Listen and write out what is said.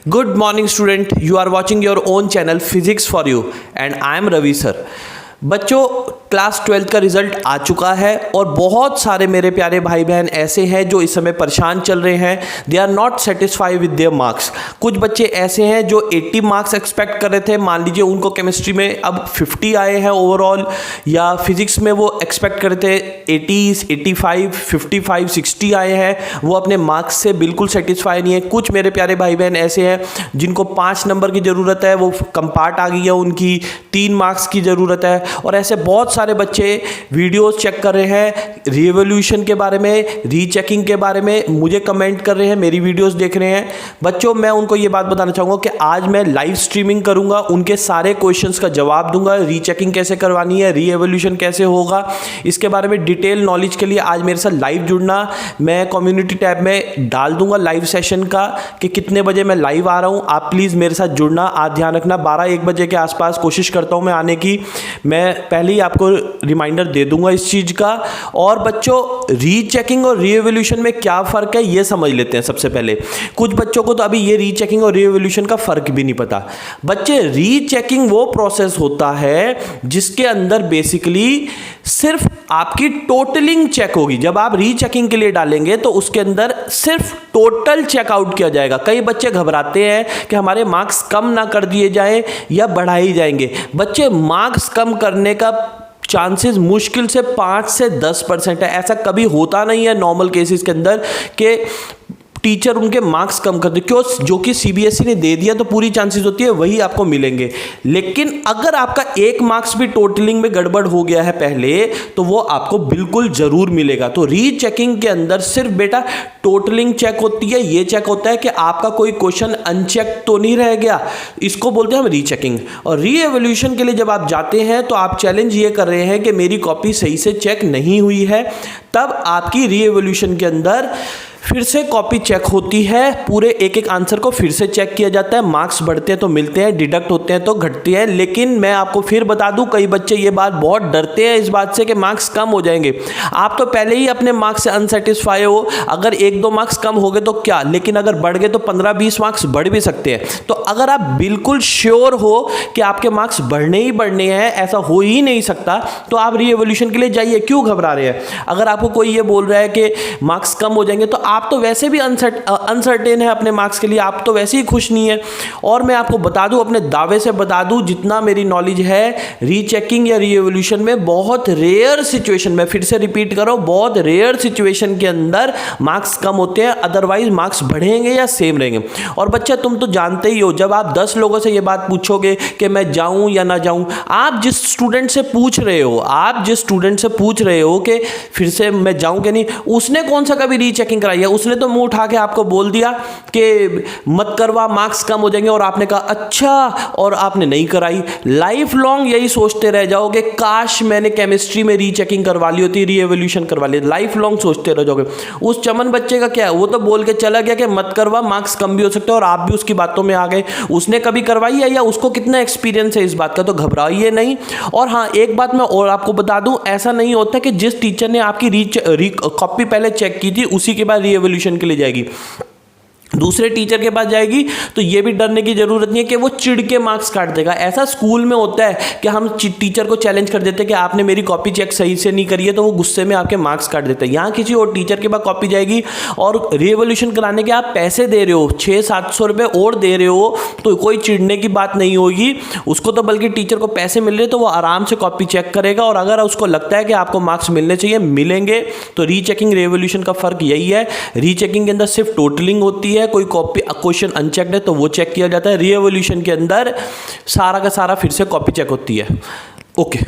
Good morning student, you are watching your own channel Physics for You and I am Ravi sir। बच्चों class 12 का result आ चुका है और बहुत सारे मेरे प्यारे भाई बहन ऐसे हैं जो इस समय परेशान चल रहे हैं। They are not satisfied with their marks. कुछ बच्चे ऐसे हैं जो 80 मार्क्स एक्सपेक्ट कर रहे थे, मान लीजिए उनको केमिस्ट्री में अब 50 आए हैं ओवरऑल, या फिजिक्स में वो एक्सपेक्ट कर रहे थे 80, 85, 55, 60 आए हैं, वो अपने मार्क्स से बिल्कुल सेटिस्फाई नहीं है। कुछ मेरे प्यारे भाई बहन ऐसे हैं जिनको 5 नंबर की ज़रूरत है, वो कंपार्ट आ गई है, उनकी 3 मार्क्स की ज़रूरत है। और ऐसे बहुत सारे बच्चे वीडियोस चेक कर रहे हैं रीएवोल्यूशन के बारे में, रीचेकिंग के बारे में, मुझे कमेंट कर रहे हैं, मेरी वीडियोस देख रहे हैं। बच्चों मैं उनको ये बात बताना चाहूँगा कि आज मैं लाइव स्ट्रीमिंग करूँगा, उनके सारे क्वेश्चंस का जवाब दूंगा। रीचेकिंग कैसे करवानी है, रीएवोल्यूशन कैसे होगा, इसके बारे में डिटेल नॉलेज के लिए आज मेरे साथ लाइव जुड़ना। मैं कम्युनिटी टैब में डाल दूंगा लाइव सेशन का कि कितने बजे मैं लाइव आ रहा हूँ। आप प्लीज़ मेरे साथ जुड़ना। आज ध्यान रखना 12-1 बजे के आसपास कोशिश करता हूँ मैं आने की। मैं पहले ही आपको रिमाइंडर दे दूंगा इस चीज़ का। और बच्चों रीचेकिंग और रीएवोल्यूशन में क्या फ़र्क है ये समझ लेते हैं सबसे पहले। कुछ बच्चों को तो अभी ये रीचेकिंग और रीएवोल्यूशन का फ़र्क भी नहीं पता। बच्चे रीचेकिंग वो प्रोसेस होता है जिसके अंदर बेसिकली सिर्फ आपकी टोटलिंग चेक होगी। जब आप रीचेकिंग के लिए डालेंगे तो उसके अंदर सिर्फ टोटल चेकआउट किया जाएगा। कई बच्चे घबराते हैं कि हमारे मार्क्स कम ना कर दिए जाएं या बढ़ाए जाएंगे। बच्चे मार्क्स कम करने का चांसेस मुश्किल से 5 से 10% है। ऐसा कभी होता नहीं है नॉर्मल केसेस के अंदर कि टीचर उनके मार्क्स कम कर दे। क्यों? जो कि सीबीएसई ने दे दिया तो पूरी चांसेस होती है वही आपको मिलेंगे। लेकिन अगर आपका 1 मार्क्स भी टोटलिंग में गड़बड़ हो गया है पहले, तो वो आपको बिल्कुल जरूर मिलेगा। तो रीचेकिंग के अंदर सिर्फ बेटा टोटलिंग चेक होती है। ये चेक होता है कि आपका कोई क्वेश्चन अनचेक तो नहीं रह गया, इसको बोलते हैं हम रीचेकिंग। और रीएवोल्यूशन के लिए जब आप जाते हैं तो आप चैलेंज ये कर रहे हैं कि मेरी कॉपी सही से चेक नहीं हुई है, तब आपकी रीएवोल्यूशन के अंदर फिर से कॉपी चेक होती है। पूरे एक आंसर को फिर से चेक किया जाता है। मार्क्स बढ़ते हैं तो मिलते हैं, डिडक्ट होते हैं तो घटते हैं। लेकिन मैं आपको फिर बता दूं, कई बच्चे ये बात बहुत डरते हैं इस बात से कि मार्क्स कम हो जाएंगे। आप तो पहले ही अपने मार्क्स से अनसेटिस्फाई हो। अगर 1-2 मार्क्स कम हो गए तो क्या, लेकिन अगर बढ़ गए तो 15-20 मार्क्स बढ़ भी सकते हैं। तो अगर आप बिल्कुल श्योर हो कि आपके मार्क्स बढ़ने ही बढ़ने हैं, ऐसा हो ही नहीं सकता, तो आप रीएवोल्यूशन के लिए जाइए। क्यों घबरा रहे हैं? अगर आपको कोई ये बोल रहा है कि मार्क्स कम हो जाएंगे, तो आप तो वैसे भी अनसर्टेन है अपने मार्क्स के लिए, आप तो वैसे ही खुश नहीं है। और मैं आपको बता दूं, अपने दावे से बता दूं, जितना मेरी नॉलेज है, रीचेकिंग या रीएवोल्यूशन में बहुत रेयर सिचुएशन में, फिर से रिपीट करो, बहुत रेयर सिचुएशन के अंदर मार्क्स कम होते हैं। अदरवाइज मार्क्स बढ़ेंगे या सेम रहेंगे। और बच्चा तुम तो जानते ही हो, जब आप 10 लोगों से ये बात पूछोगे कि मैं जाऊं या ना जाऊं, आप जिस स्टूडेंट से पूछ रहे हो कि फिर से मैं जाऊं कि नहीं, उसने कौन सा कभी रीचेकिंग कराई है? उसने तो मुंह उठा के आपको बोल दिया कि मत करवा, मार्क्स कम हो जाएंगे, और आपने कहा अच्छा, और आपने नहीं कराई। लाइफ लॉन्ग यही सोचते रह जाओगे, काश मैंने केमिस्ट्री में रीचेकिंग करवा ली होती, रीएवोल्यूशन करवा ली। लाइफ लॉन्ग सोचते रह जाओगे। उस चमन बच्चे का क्या है, वो तो बोल के चला गया कि मत करवा, मार्क्स कम भी हो सकते हैं, और आप भी उसकी बातों में आ गए। उसने कभी करवाई है या उसको कितना एक्सपीरियंस है इस बात का? तो घबराइए नहीं। और हाँ, एक बात मैं और आपको बता दूं, ऐसा नहीं होता कि जिस टीचर ने आपकी कॉपी पहले चेक की थी उसी के बाद रीएवोल्यूशन के लिए जाएगी, दूसरे टीचर के पास जाएगी, तो ये भी डरने की जरूरत नहीं है कि वो चिढ़ के मार्क्स काट देगा। ऐसा स्कूल में होता है कि हम टीचर को चैलेंज कर देते हैं कि आपने मेरी कॉपी चेक सही से नहीं करी है, तो वो गुस्से में आपके मार्क्स काट देते हैं। यहाँ किसी और टीचर के पास कॉपी जाएगी और रीएवोल्यूशन कराने के आप पैसे दे रहे हो, 600-700 रुपये और दे रहे हो, तो कोई चिढ़ने की बात नहीं होगी उसको, तो बल्कि टीचर को पैसे मिल रहे तो वो आराम से कॉपी चेक करेगा। और अगर उसको लगता है कि आपको मार्क्स मिलने चाहिए, मिलेंगे। तो रीचेकिंग रीएवोल्यूशन का फर्क यही है। रीचेकिंग के अंदर सिर्फ टोटलिंग होती है, कोई कॉपी क्वेश्चन अनचेक्ड है तो वो चेक किया जाता है। रीएवोल्यूशन के अंदर सारा का सारा फिर से कॉपी चेक होती है। ओके।